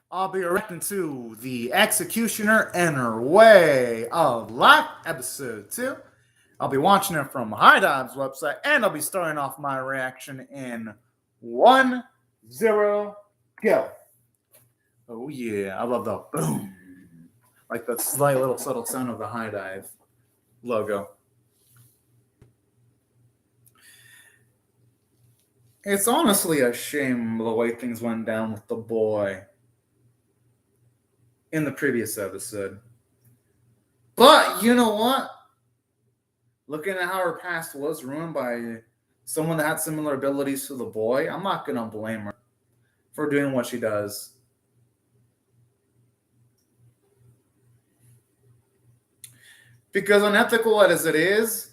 I'll be reacting to The Executioner and Her Way of Life, Episode 2. I'll be watching it from High Dive's website, and I'll be starting off my reaction in 1-0 go. Oh, yeah, I love the boom. Like that slight little subtle sound of the High Dive logo. It's honestly a shame the way things went down with the boy in the previous episode. But you know what? Looking at how her past was ruined by someone that had similar abilities to the boy, I'm not going to blame her for doing what she does. Because unethical as it is,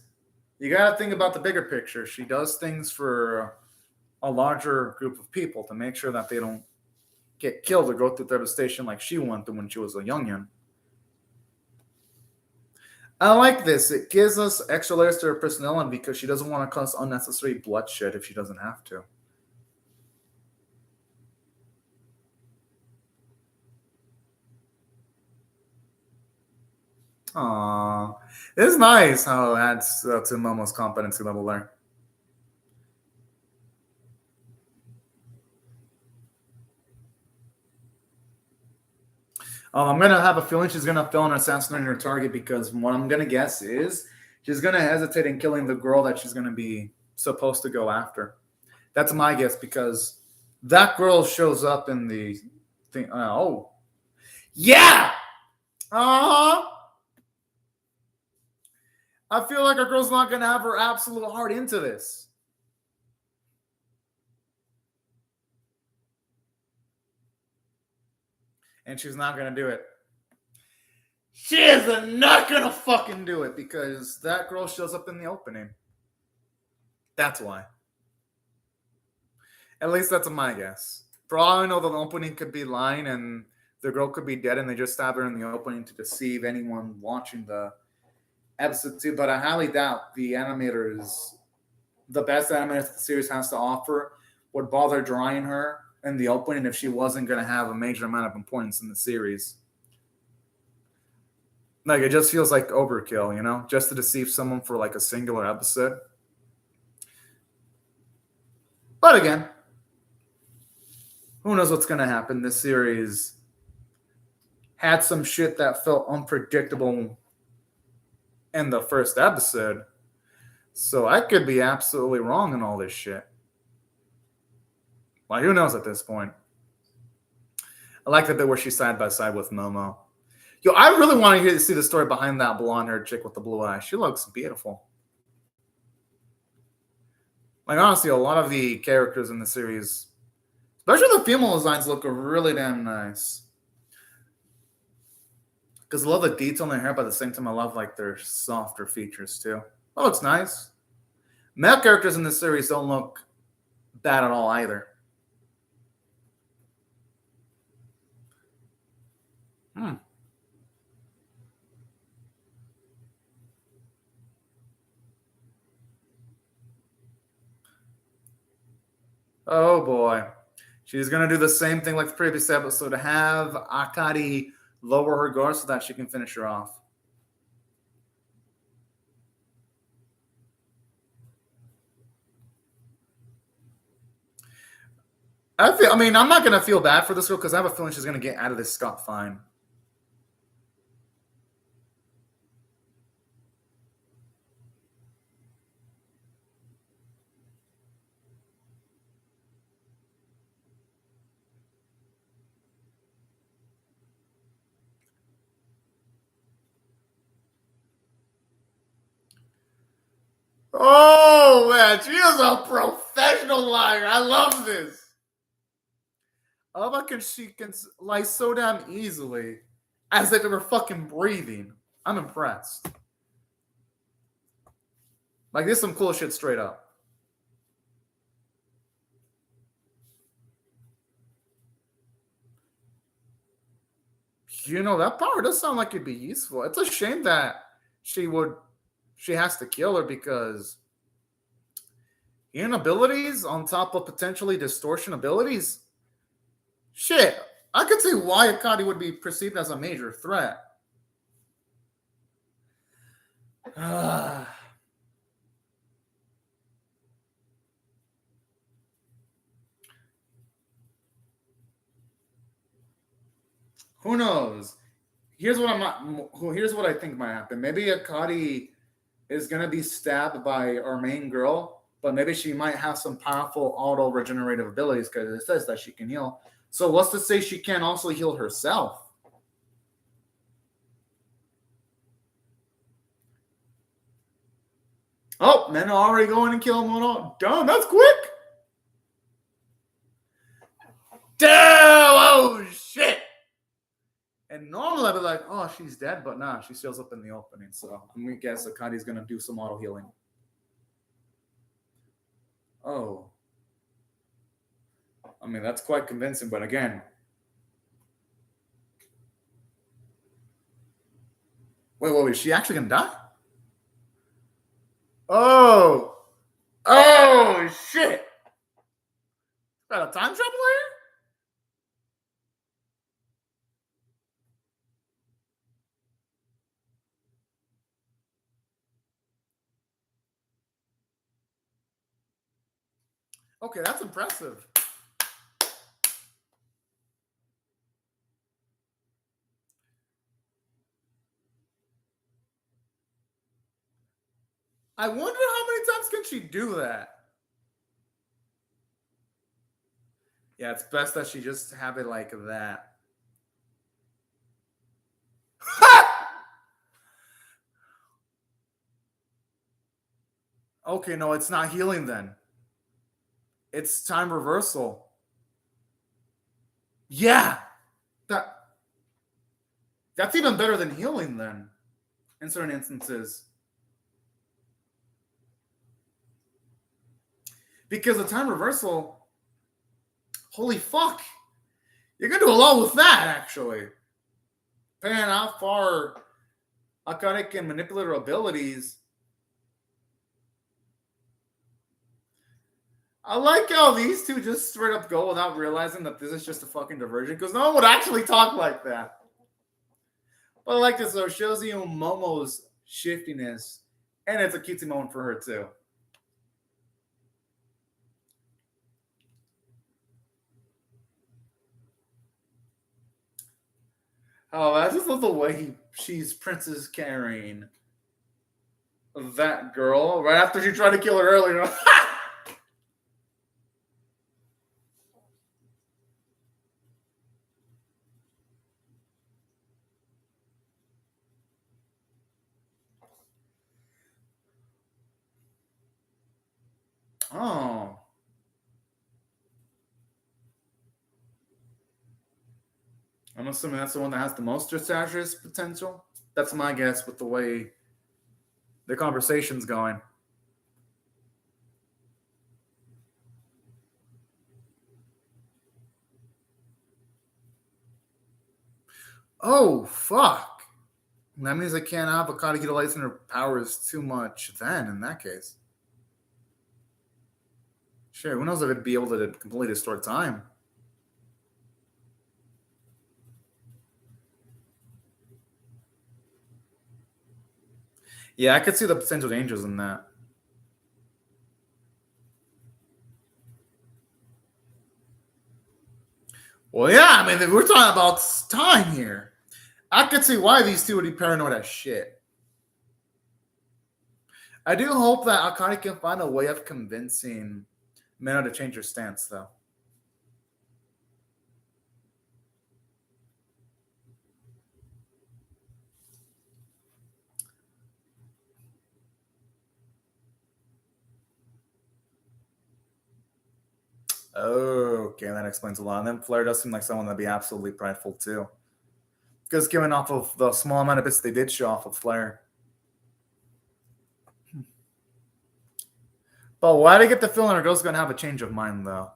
you got to think about the bigger picture. She does things for a larger group of people to make sure that they don't get killed or go through devastation like she went through when she was a youngin. I like this. It gives us extra layers to her personality because she doesn't want to cause unnecessary bloodshed if she doesn't have to. Aww. It's nice how it adds to Momo's competency level there. I'm going to have a feeling she's going to fail in assassinating her target because what I'm going to guess is she's going to hesitate in killing the girl that she's going to be supposed to go after. That's my guess because that girl shows up in the thing. Oh. Yeah! Uh-huh. I feel like our girl's not going to have her absolute heart into this. And she's not going to do it. She is not going to fucking do it because that girl shows up in the opening. That's why. At least that's my guess. For all I know, the opening could be lying and the girl could be dead and they just stab her in the opening to deceive anyone watching the episode 2. But I highly doubt the animators, the best animators the series has to offer, would bother drawing her in the opening if she wasn't going to have a major amount of importance in the series. Like, it just feels like overkill, you know? Just to deceive someone for, like, a singular episode. But again, who knows what's going to happen? This series had some shit that felt unpredictable in the first episode. So I could be absolutely wrong in all this shit. Well, who knows at this point? I like the bit where she's side by side with Momo. Yo, I really want to see the story behind that blonde-haired chick with the blue eyes. She looks beautiful. Like, honestly, a lot of the characters in the series, especially the female designs, look really damn nice. Because I love the detail in their hair, but at the same time, I love, like, their softer features, too. That looks nice. Male characters in this series don't look bad at all, either. Oh boy. She's going to do the same thing like the previous episode to have Akari lower her guard so that she can finish her off. I'm not going to feel bad for this girl because I have a feeling she's going to get out of this scot-fine. Oh, man, she is a professional liar. I love this. I love how she can lie so damn easily as if it were fucking breathing. I'm impressed. Like, this is some cool shit straight up. You know, that power does sound like it'd be useful. It's a shame that she has to kill her because inabilities on top of potentially distortion abilities. Shit, I could see why Akari would be perceived as a major threat. Who knows? Here's what I think might happen. Maybe Akari is gonna be stabbed by our main girl, but maybe she might have some powerful auto regenerative abilities because it says that she can heal. So what's to say she can also heal herself? Oh, men are already going and killing Mono. Damn, that's quick. Damn! Oh shit! And normally I'd be like, oh, she's dead, but nah, she shows up in the opening. So I'm gonna guess Akari's gonna do some auto healing. Oh. I mean, that's quite convincing, but again. Wait, is she actually gonna die? Oh! Oh shit! Got a time travel here? Okay, that's impressive. I wonder how many times can she do that? Yeah, it's best that she just have it like that. Okay, no, it's not healing then. It's time reversal. Yeah. That's even better than healing then. In certain instances. Because the time reversal, holy fuck. You're gonna do a lot with that, actually. Depending on how far Akari can manipulate her abilities. I like how these two just straight up go without realizing that this is just a fucking diversion, because no one would actually talk like that. But I like this, though. It shows you Momo's shiftiness, and it's a cutesy moment for her, too. Oh, I just love the way she's Princess carrying that girl right after she tried to kill her earlier. Oh. I'm assuming that's the one that has the most disastrous potential. That's my guess with the way the conversation's going. Oh, fuck. That means I can't have Akari utilizing her powers too much then, in that case. Sure, who knows if it'd be able to completely distort time. Yeah, I could see the potential dangers in that. Well, yeah, I mean, we're talking about time here. I could see why these two would be paranoid as shit. I do hope that Akari can find a way of convincing Mena to change her stance, though. Okay, that explains a lot. And then Flair does seem like someone that'd be absolutely prideful, too. Because given off of the small amount of bits they did show off of Flair. But why do I get the feeling our girl's going to have a change of mind, though?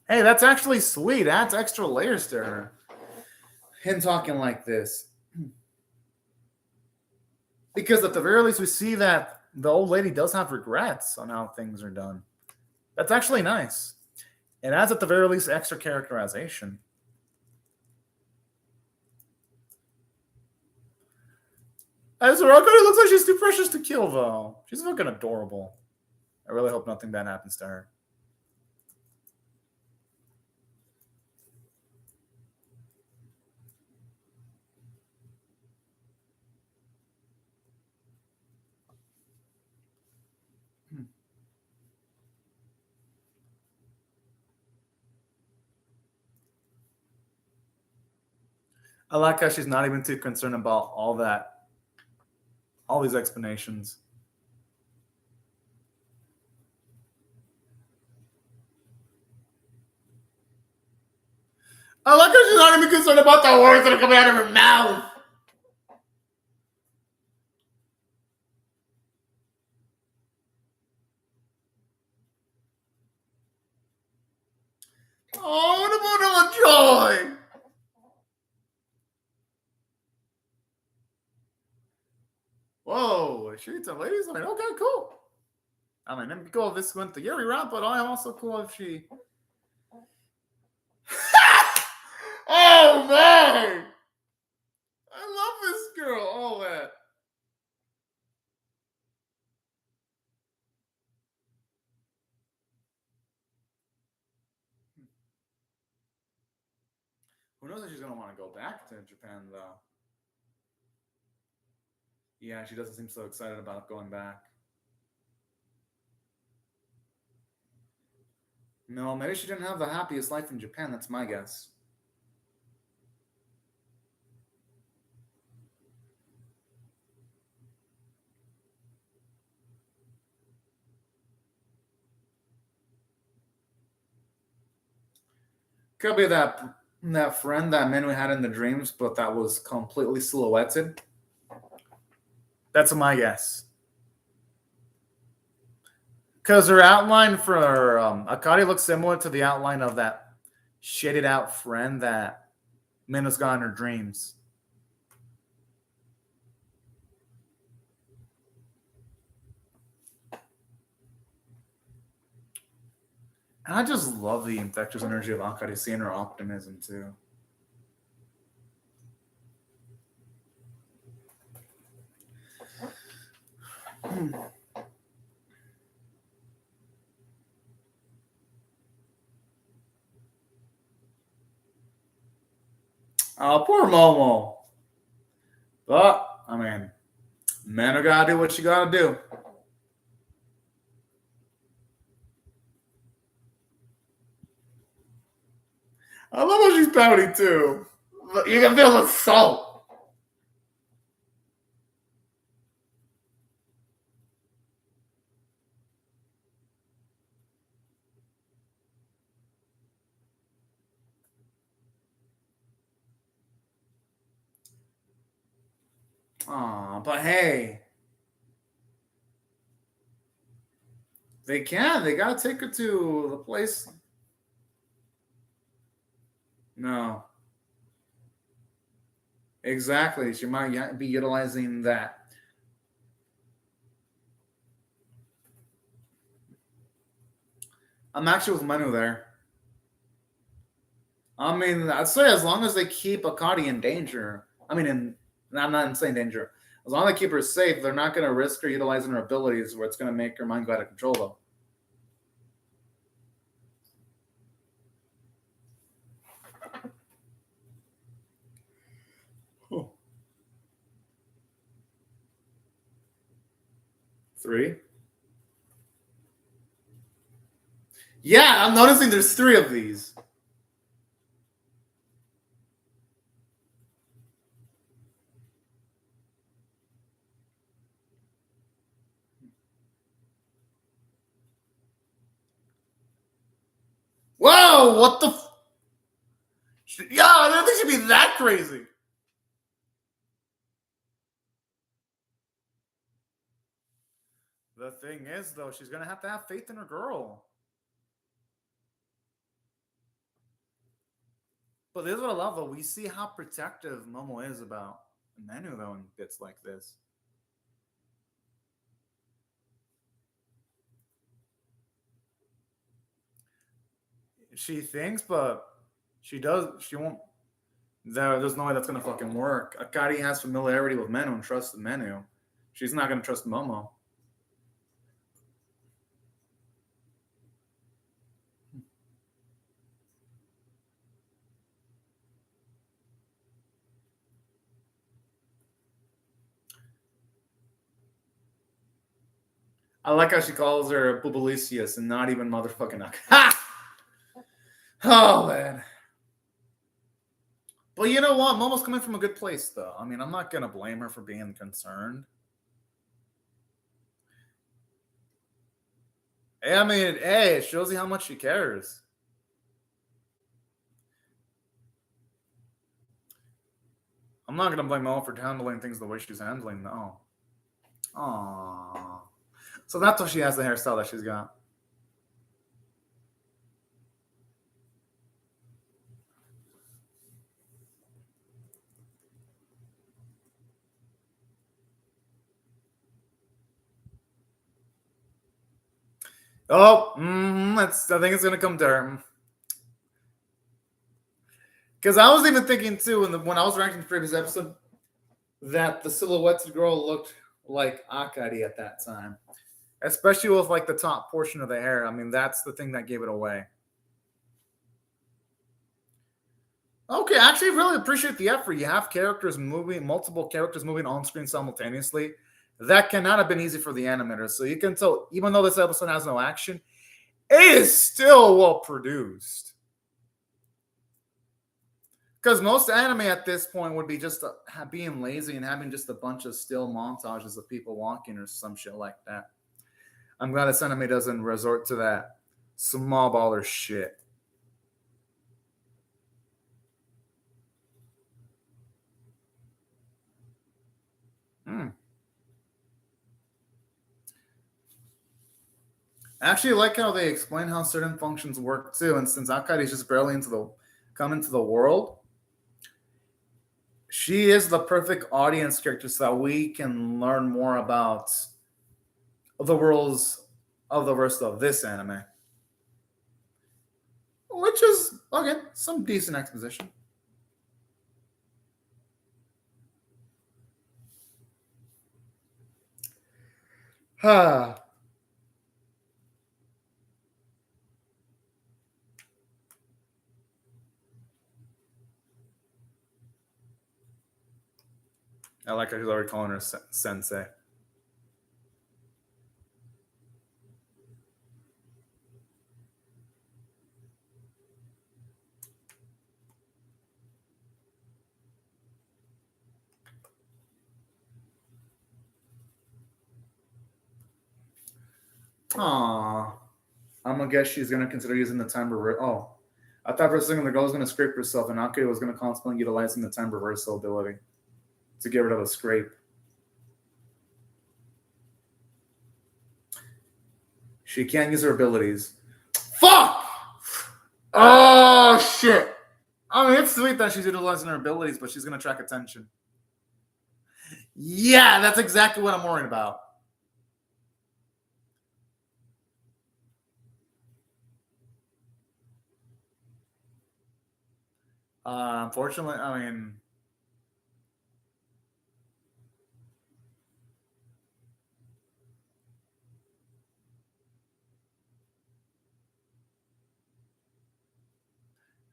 Hey, that's actually sweet. Adds extra layers to her. him talking like this. Because at the very least, we see that the old lady does have regrets on how things are done. That's actually nice. It adds, at the very least, extra characterization. As Rocco, it looks like she's too precious to kill, though. She's fucking adorable. I really hope nothing bad happens to her. I like how she's not even too concerned about all these explanations. I like how she's not even concerned about the words that are coming out of her mouth. Oh, what a wonderful joy! Whoa, she's a ladies' like, okay, cool. I mean, it'd be cool if this went the Yuri route, but I am also cool if she. Oh man! I love this girl. Oh man. Who knows if she's gonna want to go back to Japan though? Yeah, she doesn't seem so excited about going back. No, maybe she didn't have the happiest life in Japan. That's my guess. Could be that friend that man we had in the dreams, but that was completely silhouetted. That's my guess. Because her outline for Akari looks similar to the outline of that shaded out friend that Mina's got in her dreams. And I just love the infectious energy of Akari, seeing her optimism too. Oh, poor Momo. But, I mean, men are gotta do what you gotta do. I love how she's pouty too. You can feel the salt. Aw, but hey, they can. They gotta take her to the place. No, exactly. She might be utilizing that. I'm actually with Manu there. I mean, I'd say as long as they keep Akari in danger. I mean, I'm not in saying danger. As long as they keep her safe, they're not going to risk her utilizing her abilities where it's going to make her mind go out of control, though. Oh. 3. Yeah, I'm noticing there's 3 of these. Whoa, what the? Yeah, I don't think she'd be that crazy. The thing is, though, she's going to have faith in her girl. But this is what I love, though. We see how protective Momo is about Menu, though, in bits like this. She thinks, but she does. She won't. There's no way that's gonna fucking work. Akari has familiarity with Menu and trusts Menu. She's not gonna trust Momo. I like how she calls her Bubulicious and not even motherfucking Akari. Ha! Oh man. But you know what? Momo's coming from a good place, though. I mean, I'm not gonna blame her for being concerned. I mean, hey, it shows you how much she cares. I'm not gonna blame Momo for handling things the way she's handling. No. Aww. So that's why she has the hairstyle that she's got. Oh, I think it's gonna come to her. Because I was even thinking too, when I was ranking the previous episode, that the silhouetted girl looked like Akari at that time, especially with like the top portion of the hair. I mean, that's the thing that gave it away. Okay, I actually really appreciate the effort. You have multiple characters moving on screen simultaneously. That cannot have been easy for the animators. So you can tell, even though this episode has no action, it is still well produced. Because most anime at this point would be just being lazy and having just a bunch of still montages of people walking or some shit like that. I'm glad this anime doesn't resort to that small baller shit. I actually like how they explain how certain functions work too. And since Akari is just barely come into the world, she is the perfect audience character so that we can learn more about the worlds of the rest of this anime. Which is, again, some decent exposition. I like how she's already calling her sensei. Aww. I'm gonna guess she's gonna consider using the time reversal. Oh, I thought for a second the girl was gonna scrape herself, and Akari was gonna constantly utilizing the time reversal ability to get rid of a scrape. She can't use her abilities. Fuck! Oh shit! I mean, it's sweet that she's utilizing her abilities, but she's gonna attract attention. Yeah, that's exactly what I'm worried about. Unfortunately, I mean,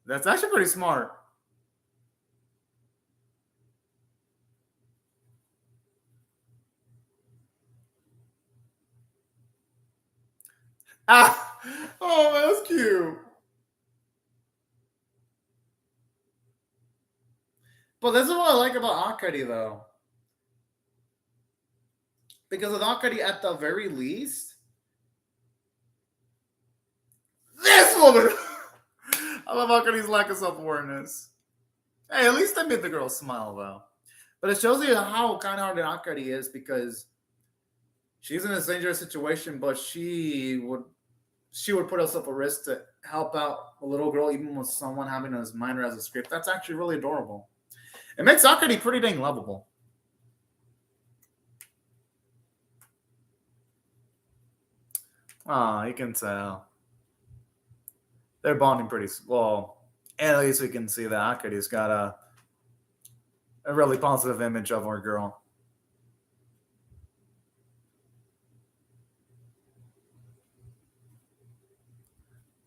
that's actually pretty smart. Ah, oh, man, that's cute. But this is what I like about Akari, though. Because with Akari, at the very least, this woman. I love Akari's lack of self-awareness. Hey, at least I made the girl smile, though. But it shows you how kind-hearted Akari is because she's in a dangerous situation, but she would put herself at risk help out a little girl, even with someone having a minor as a script. That's actually really adorable. It makes Akari pretty dang lovable. Oh, you can tell. They're bonding pretty well. At least we can see that Akari's got a really positive image of our girl.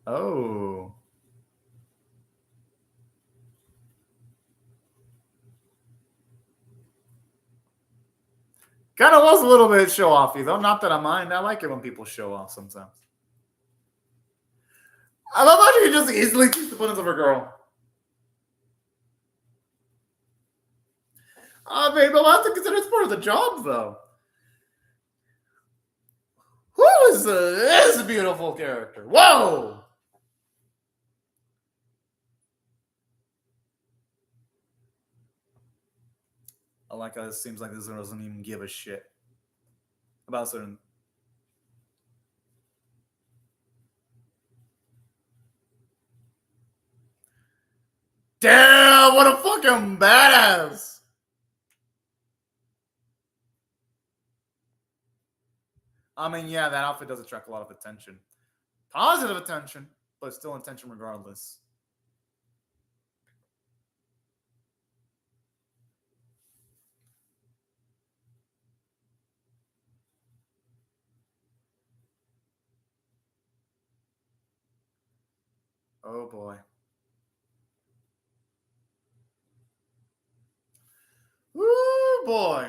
Oh. Kind of was a little bit show offy, though. Not that I mind. I like it when people show off sometimes. I love how she can just easily keep the buttons of her girl. Babe, I'll have to consider it's part of the job, though. Who is this beautiful character? Whoa! I like how it seems like this one doesn't even give a shit about certain. Damn, what a fucking badass! I mean, yeah, that outfit does attract a lot of attention. Positive attention, but still attention regardless. Oh boy. Woo boy.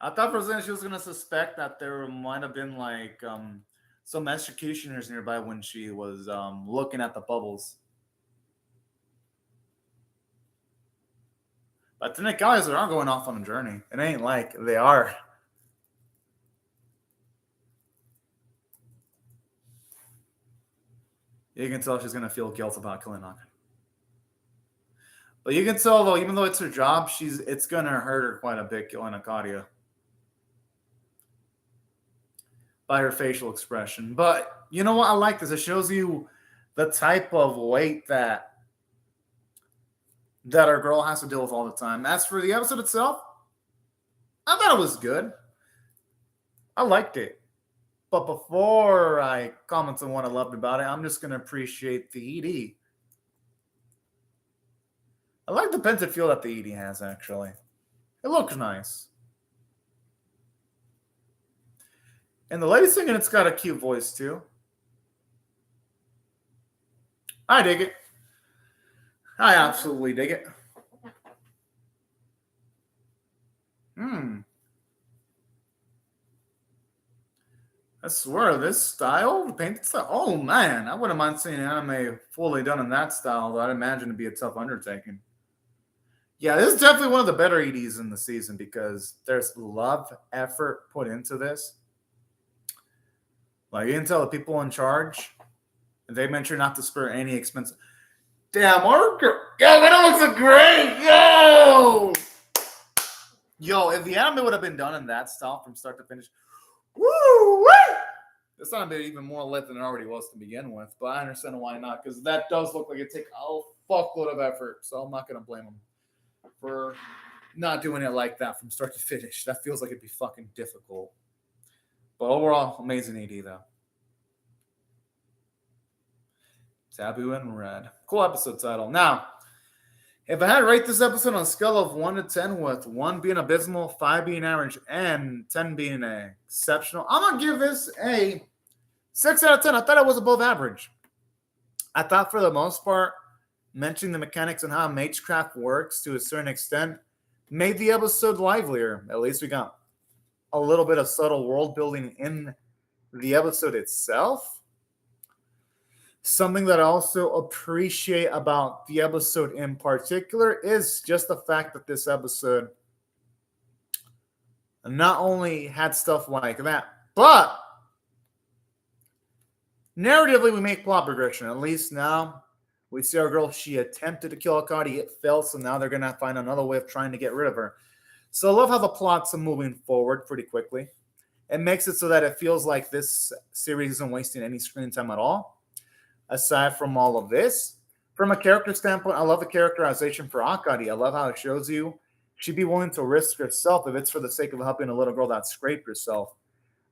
I thought for a second she was gonna suspect that there might have been like some executioners nearby when she was looking at the bubbles. But then the guys are going off on a journey. It ain't like they are. You can tell she's gonna feel guilt about killing Naka. But you can tell though, even though it's her job, it's gonna hurt her quite a bit killing Akadia. By her facial expression. But you know what? I like this. It shows you the type of weight that our girl has to deal with all the time. As for the episode itself, I thought it was good. I liked it. But before I comment on what I loved about it, I'm just going to appreciate the ED. I like the painted feel that the ED has, actually. It looks nice. And the lady singing, it's got a cute voice, too. I dig it. I absolutely dig it. I swear, this style, the painted style, oh man, I wouldn't mind seeing anime fully done in that style, though I'd imagine it'd be a tough undertaking. Yeah, this is definitely one of the better EDs in the season because there's love, effort put into this. Like, you can tell the people in charge, they make sure not to spare any expense. Damn, Marker. Yo, that looks great. Yo, if the anime would have been done in that style from start to finish, woo! It's not a bit even more lit than it already was to begin with, but I understand why not, because that does look like it take a fuckload of effort, so I'm not going to blame them for not doing it like that from start to finish. That feels like it'd be fucking difficult. But overall, amazing AD, though. Taboo and Red. Cool episode title. Now, if I had to rate this episode on a scale of 1 to 10, with 1 being abysmal, 5 being average, and 10 being exceptional, I'm going to give this a 6 out of 10. I thought it was above average. I thought for the most part, mentioning the mechanics and how Magecraft works to a certain extent made the episode livelier. At least we got a little bit of subtle world building in the episode itself. Something that I also appreciate about the episode in particular is just the fact that this episode not only had stuff like that, but narratively we make plot progression. At least now we see our girl, she attempted to kill Akari, it failed, so now they're going to find another way of trying to get rid of her. So I love how the plots are moving forward pretty quickly. It makes it so that it feels like this series isn't wasting any screen time at all. Aside from all of this, from a character standpoint, I love the characterization for Akari. I love how it shows you she'd be willing to risk herself if it's for the sake of helping a little girl that scraped herself.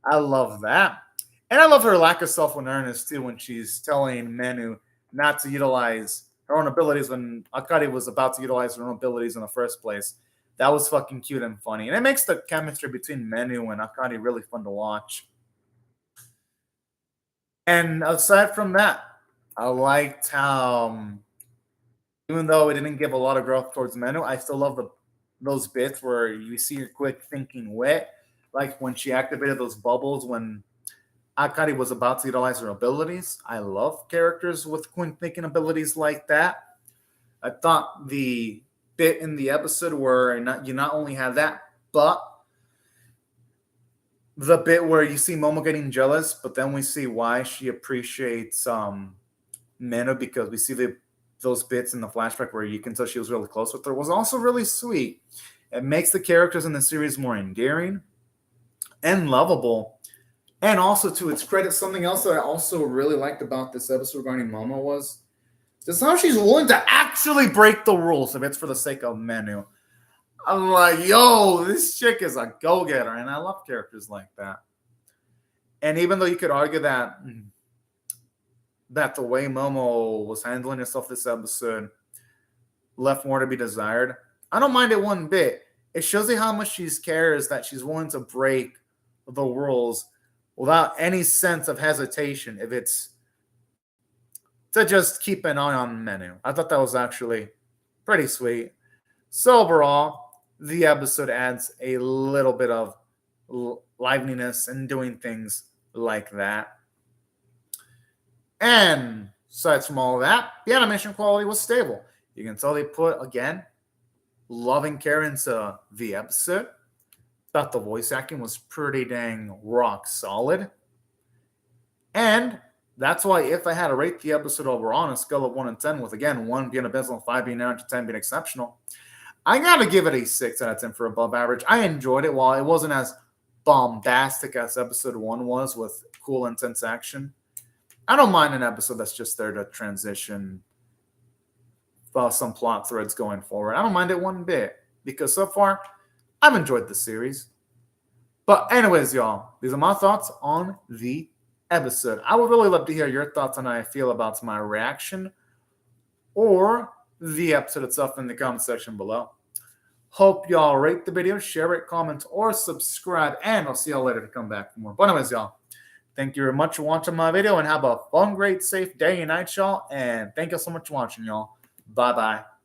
I love that. And I love her lack of self-awareness too when she's telling Menu not to utilize her own abilities when Akari was about to utilize her own abilities in the first place. That was fucking cute and funny. And it makes the chemistry between Menu and Akari really fun to watch. And aside from that, I liked how, even though it didn't give a lot of growth towards Menu, I still love those bits where you see her quick thinking wit, like when she activated those bubbles when Akari was about to utilize her abilities. I love characters with quick thinking abilities like that. I thought the bit in the episode where you not only have that, but the bit where you see Momo getting jealous, but then we see why she appreciates Mena, because we see those bits in the flashback where you can tell she was really close with her, was also really sweet. It makes the characters in the series more endearing and lovable. And also, to its credit, something else that I also really liked about this episode regarding Momo was just how she's willing to actually break the rules if it's for the sake of Menu. I'm like, yo, this chick is a go-getter, and I love characters like that. And even though you could argue that the way Momo was handling herself this episode left more to be desired, I don't mind it one bit. It shows you how much she cares that she's willing to break the rules without any sense of hesitation if it's to just keep an eye on Menu. I thought that was actually pretty sweet. So overall, the episode adds a little bit of liveliness and doing things like that. And aside from all of that, the animation quality was stable. You can tell they put, again, loving care into the episode. Thought the voice acting was pretty dang rock solid. And that's why if I had to rate the episode overall on a scale of 1 and 10, with again 1 being abysmal, 5 being average, 10 being exceptional, I gotta give it a 6 out of 10 for above average. I enjoyed it. While it wasn't as bombastic as episode 1 was with cool, intense action, I don't mind an episode that's just there to transition some plot threads going forward. I don't mind it one bit because so far I've enjoyed the series. But anyways, y'all, these are my thoughts on the episode. I would really love to hear your thoughts on how I feel about my reaction or the episode itself in the comment section below. Hope y'all rate the video, share it, comment, or subscribe, and I'll see y'all later to come back for more. But anyways, y'all, thank you very much for watching my video, and have a fun, great, safe day and night, y'all. And thank you so much for watching, y'all. Bye-bye.